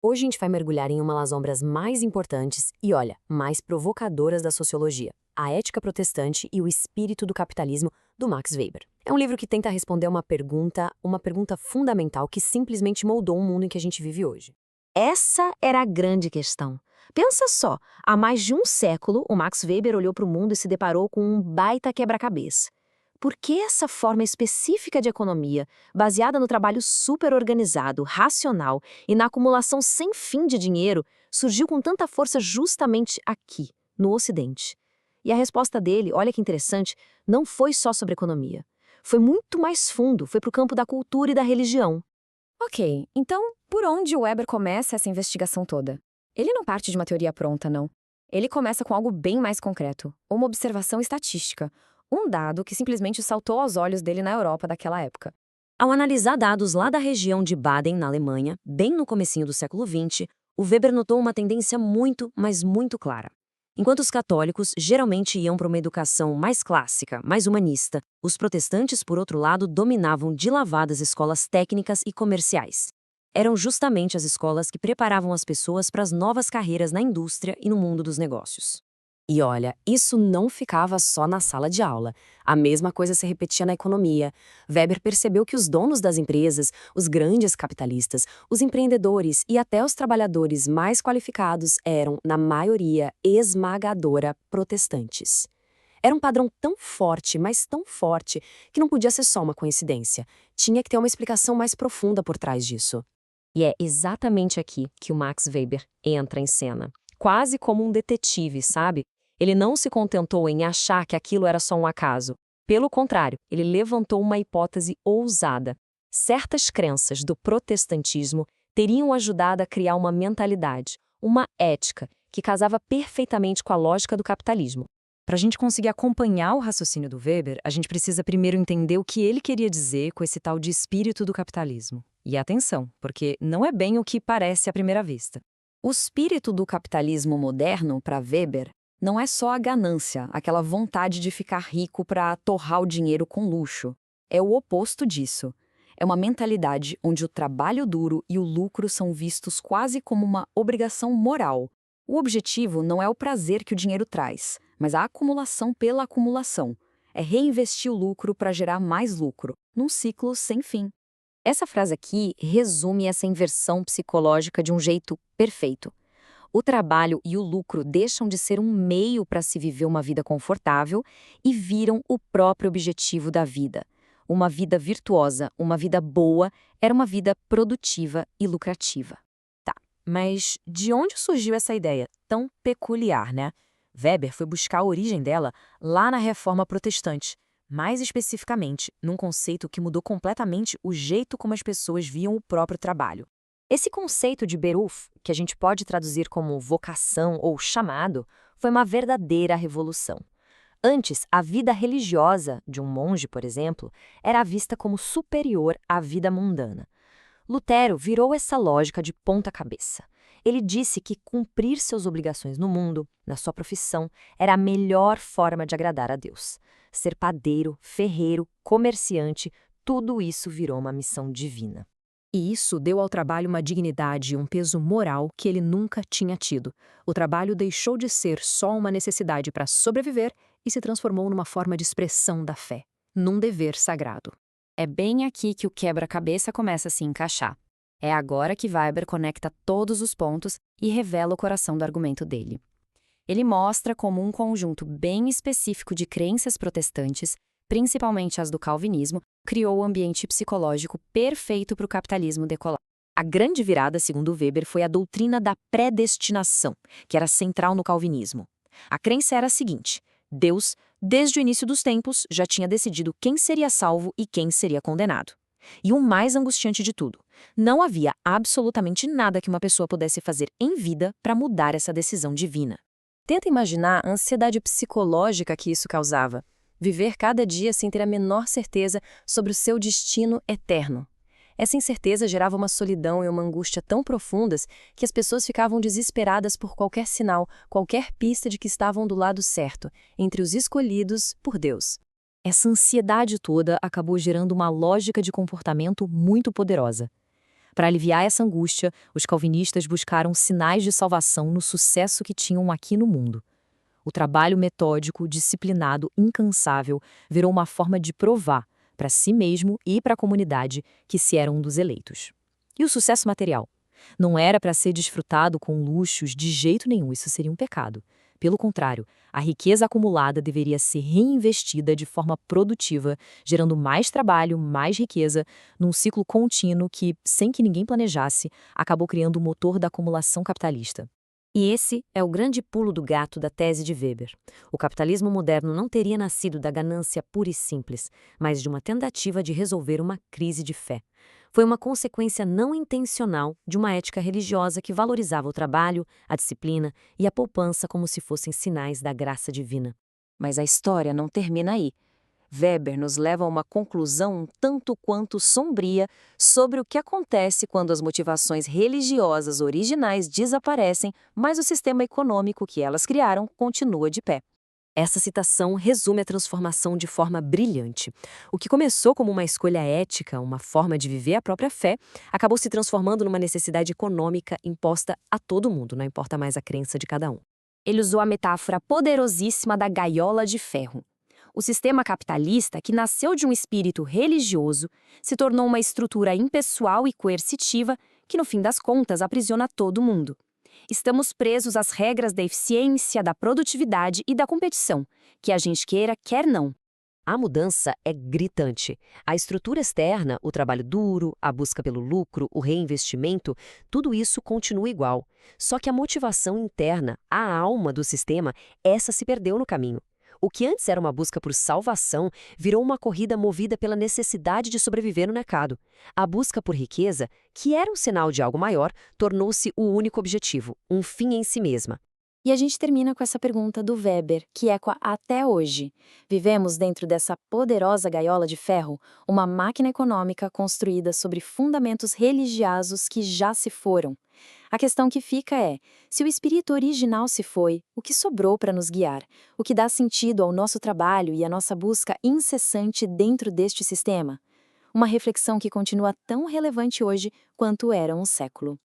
Hoje a gente vai mergulhar em uma das obras mais importantes e, olha, mais provocadoras da sociologia, A Ética Protestante e o Espírito do Capitalismo, do Max Weber. É um livro que tenta responder uma pergunta fundamental que simplesmente moldou o mundo em que a gente vive hoje. Essa era a grande questão. Pensa só, há mais de um século, o Max Weber olhou para o mundo e se deparou com um baita quebra-cabeça. Por que essa forma específica de economia, baseada no trabalho superorganizado, racional e na acumulação sem fim de dinheiro, surgiu com tanta força justamente aqui, no Ocidente? E a resposta dele, olha que interessante, não foi só sobre economia. Foi muito mais fundo, foi para o campo da cultura e da religião. Ok, então por onde o Weber começa essa investigação toda? Ele não parte de uma teoria pronta, não. Ele começa com algo bem mais concreto, uma observação estatística, um dado que simplesmente saltou aos olhos dele na Europa daquela época. Ao analisar dados lá da região de Baden, na Alemanha, bem no comecinho do século XX, o Weber notou uma tendência muito, mas muito clara. Enquanto os católicos geralmente iam para uma educação mais clássica, mais humanista, os protestantes, por outro lado, dominavam de lavada as escolas técnicas e comerciais. Eram justamente as escolas que preparavam as pessoas para as novas carreiras na indústria e no mundo dos negócios. E olha, isso não ficava só na sala de aula. A mesma coisa se repetia na economia. Weber percebeu que os donos das empresas, os grandes capitalistas, os empreendedores e até os trabalhadores mais qualificados eram, na maioria esmagadora, protestantes. Era um padrão tão forte, mas tão forte, que não podia ser só uma coincidência. Tinha que ter uma explicação mais profunda por trás disso. E é exatamente aqui que o Max Weber entra em cena. Quase como um detetive, sabe? Ele não se contentou em achar que aquilo era só um acaso. Pelo contrário, ele levantou uma hipótese ousada. Certas crenças do protestantismo teriam ajudado a criar uma mentalidade, uma ética, que casava perfeitamente com a lógica do capitalismo. Para a gente conseguir acompanhar o raciocínio do Weber, a gente precisa primeiro entender o que ele queria dizer com esse tal de espírito do capitalismo. E atenção, porque não é bem o que parece à primeira vista. O espírito do capitalismo moderno, para Weber, não é só a ganância, aquela vontade de ficar rico para torrar o dinheiro com luxo. É o oposto disso. É uma mentalidade onde o trabalho duro e o lucro são vistos quase como uma obrigação moral. O objetivo não é o prazer que o dinheiro traz, mas a acumulação pela acumulação. É reinvestir o lucro para gerar mais lucro, num ciclo sem fim. Essa frase aqui resume essa inversão psicológica de um jeito perfeito. O trabalho e o lucro deixam de ser um meio para se viver uma vida confortável e viram o próprio objetivo da vida. Uma vida virtuosa, uma vida boa, era uma vida produtiva e lucrativa. Mas de onde surgiu essa ideia tão peculiar, né? Weber foi buscar a origem dela lá na Reforma Protestante, mais especificamente num conceito que mudou completamente o jeito como as pessoas viam o próprio trabalho. Esse conceito de Beruf, que a gente pode traduzir como vocação ou chamado, foi uma verdadeira revolução. Antes, a vida religiosa de um monge, por exemplo, era vista como superior à vida mundana. Lutero virou essa lógica de ponta cabeça. Ele disse que cumprir suas obrigações no mundo, na sua profissão, era a melhor forma de agradar a Deus. Ser padeiro, ferreiro, comerciante, tudo isso virou uma missão divina. E isso deu ao trabalho uma dignidade e um peso moral que ele nunca tinha tido. O trabalho deixou de ser só uma necessidade para sobreviver e se transformou numa forma de expressão da fé, num dever sagrado. É bem aqui que o quebra-cabeça começa a se encaixar. É agora que Weber conecta todos os pontos e revela o coração do argumento dele. Ele mostra como um conjunto bem específico de crenças protestantes, principalmente as do calvinismo, criou o ambiente psicológico perfeito para o capitalismo decolar. A grande virada, segundo Weber, foi a doutrina da predestinação, que era central no calvinismo. A crença era a seguinte: Deus, desde o início dos tempos, já tinha decidido quem seria salvo e quem seria condenado. E o mais angustiante de tudo, não havia absolutamente nada que uma pessoa pudesse fazer em vida para mudar essa decisão divina. Tenta imaginar a ansiedade psicológica que isso causava. Viver cada dia sem ter a menor certeza sobre o seu destino eterno. Essa incerteza gerava uma solidão e uma angústia tão profundas que as pessoas ficavam desesperadas por qualquer sinal, qualquer pista de que estavam do lado certo, entre os escolhidos por Deus. Essa ansiedade toda acabou gerando uma lógica de comportamento muito poderosa. Para aliviar essa angústia, os calvinistas buscaram sinais de salvação no sucesso que tinham aqui no mundo. O trabalho metódico, disciplinado, incansável, virou uma forma de provar, para si mesmo e para a comunidade, que se era um dos eleitos. E o sucesso material? Não era para ser desfrutado com luxos de jeito nenhum, isso seria um pecado. Pelo contrário, a riqueza acumulada deveria ser reinvestida de forma produtiva, gerando mais trabalho, mais riqueza, num ciclo contínuo que, sem que ninguém planejasse, acabou criando o motor da acumulação capitalista. E esse é o grande pulo do gato da tese de Weber. O capitalismo moderno não teria nascido da ganância pura e simples, mas de uma tentativa de resolver uma crise de fé. Foi uma consequência não intencional de uma ética religiosa que valorizava o trabalho, a disciplina e a poupança como se fossem sinais da graça divina. Mas a história não termina aí. Weber nos leva a uma conclusão um tanto quanto sombria sobre o que acontece quando as motivações religiosas originais desaparecem, mas o sistema econômico que elas criaram continua de pé. Essa citação resume a transformação de forma brilhante. O que começou como uma escolha ética, uma forma de viver a própria fé, acabou se transformando numa necessidade econômica imposta a todo mundo, não importa mais a crença de cada um. Ele usou a metáfora poderosíssima da gaiola de ferro. O sistema capitalista, que nasceu de um espírito religioso, se tornou uma estrutura impessoal e coercitiva que, no fim das contas, aprisiona todo mundo. Estamos presos às regras da eficiência, da produtividade e da competição, que a gente queira, quer não. A mudança é gritante. A estrutura externa, o trabalho duro, a busca pelo lucro, o reinvestimento, tudo isso continua igual. Só que a motivação interna, a alma do sistema, essa se perdeu no caminho. O que antes era uma busca por salvação virou uma corrida movida pela necessidade de sobreviver no mercado. A busca por riqueza, que era um sinal de algo maior, tornou-se o único objetivo, um fim em si mesma. E a gente termina com essa pergunta do Weber, que ecoa até hoje. Vivemos dentro dessa poderosa gaiola de ferro, uma máquina econômica construída sobre fundamentos religiosos que já se foram. A questão que fica é, se o espírito original se foi, o que sobrou para nos guiar? O que dá sentido ao nosso trabalho e à nossa busca incessante dentro deste sistema? Uma reflexão que continua tão relevante hoje quanto era um século.